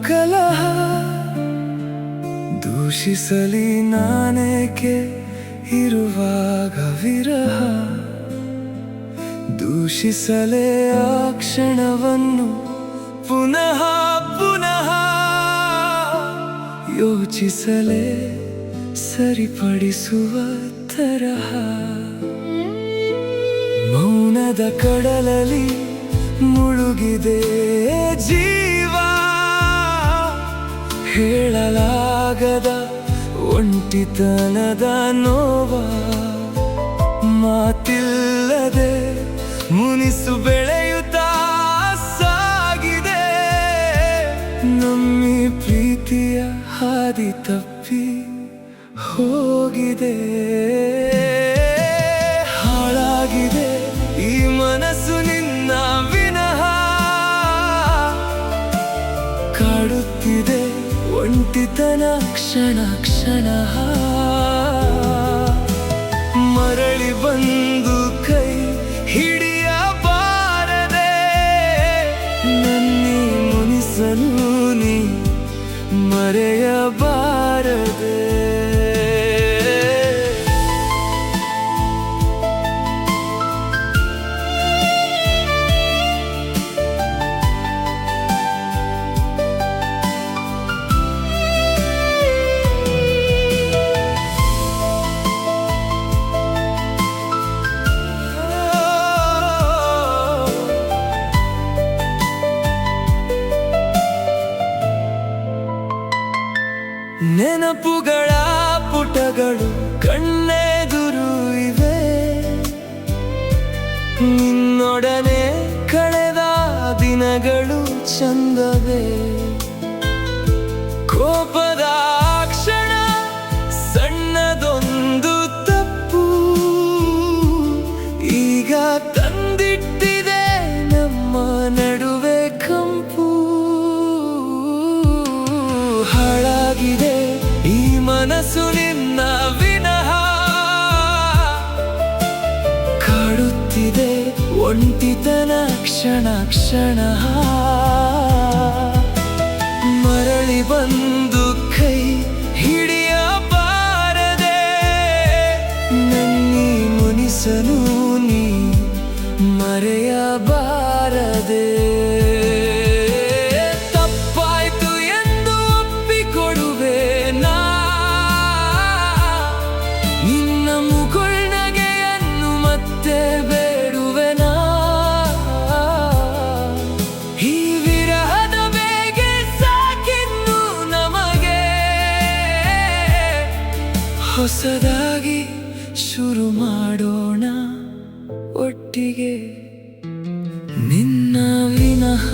ಕಲಹ ದೂಷಿಸಲಿ ನಾನೇಕೆ ಇರುವಾಗ ವಿರಹ ದೂಷಿಸಲೇ ಆ ಕ್ಷಣವನ್ನು ಪುನಃ ಪುನಃ ಯೋಚಿಸಲೇ ಸರಿಪಡಿಸುವ ತರಹ ಮೌನದ ಕಡಲಲ್ಲಿ ಮುಳುಗಿದೆ ಜೀವ ಹೇಳಲಾಗದ ಒಂಟಿತನದ ನೋವ ಮಾತಿಲ್ಲದೆ ಮುನಿಸು ಬೆಳೆಯುತ್ತಾ ಸಾಗಿದೆ ನಮ್ಮಿ ಪ್ರೀತಿಯ ಹಾದಿ ತಪ್ಪಿ ಹೋಗಿದೆ ಹಾಳಾಗಿದೆ ಈ ಮನಸ್ಸು ನಿನ್ನ ವಿನಃ ಕಾಡುತ್ತಿದೆ ಒಂಟಿತನ ಕ್ಷಣ ಕ್ಷಣ ಮರಳಿ ಬಂದು ಕೈ ಹಿಡಿಯಬಾರದೆ ನನ್ನಿ ಮುನಿಸಲು ನೀ ಮರೆಯಬಾರದೆ ನೆನಪುಗಳ ಪುಟಗಳು ಕಣ್ಣೆದುರು ಇವೆ ನಿನ್ನೊಡನೆ ಕಳೆದ ದಿನಗಳು ಚಂದವೇ ಕೋಪದ ಕ್ಷಣ ಸಣ್ಣದೊಂದು ತಪ್ಪು ಈಗ ತಂದಿಟ್ಟಿದೆ ನಮ್ಮ ನಡುವೆ ಕಂಪು ಹಾಳಾಗಿದೆ ಈ ಮನಸ್ಸು ನಿನ್ನ ವಿನಃ ಕಾಡುತ್ತಿದೆ ಒಂಟಿತನ ಕ್ಷಣ ಕ್ಷಣ ಮರಳಿ ಬಂದು ಕೈ ಹಿಡಿಯಬಾರದೆ ನನ್ನಿ ಮುನಿಸಲು ನೀ ಮರೆಯಬಾರದೆ ಹೊಸದಾಗಿ ಶುರು ಮಾಡೋಣ ಒಟ್ಟಿಗೆ ನಿನ್ನ ವಿನಃ